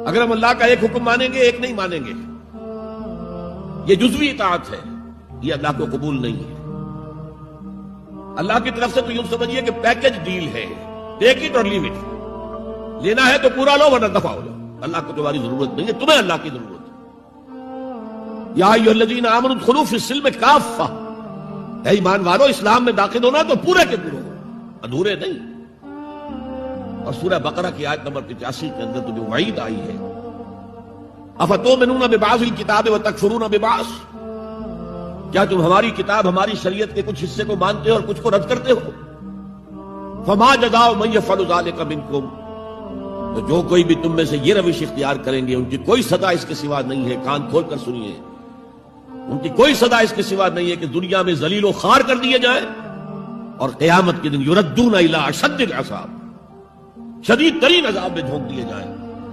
اگر ہم اللہ کا ایک حکم مانیں گے ایک نہیں مانیں گے، یہ جزوی اطاعت ہے، یہ اللہ کو قبول نہیں ہے۔ اللہ کی طرف سے تو یوں سمجھیے کہ پیکج ڈیل ہے، ٹیک اٹ اور لیو اٹ، لینا ہے تو پورا لو ورنہ دفع ہو جاؤ، اللہ کو تمہاری ضرورت نہیں ہے، تمہیں اللہ کی ضرورت ہے۔ یا ایھا الذین آمنوا ادخلوا فی السلم کافہ، اے ایمان والو اسلام میں داخل ہونا تو پورے کے پورے ہو، ادھورے نہیں۔ اور سورہ بقرہ کی آیت نمبر 85 کے اندر تو جو وعید آئی ہے، افتؤمنون ببعض الکتاب وتکفرون ببعض، کیا تم ہماری کتاب ہماری شریعت کے کچھ حصے کو مانتے ہو اور کچھ کو رد کرتے ہو؟ فما جزاء من یفعل ذلک منکم، تو جو کوئی بھی تم میں سے یہ روش اختیار کریں گے ان کی کوئی سزا اس کے سوا نہیں ہے، کان کھول کر سنیے، ان کی کوئی سزا اس کے سوا نہیں ہے کہ دنیا میں ذلیل و خوار کر دیے جائیں اور قیامت کے دن یردون الی اشد العذاب، شدید ترین عذاب میں جھونک دیے جائیں۔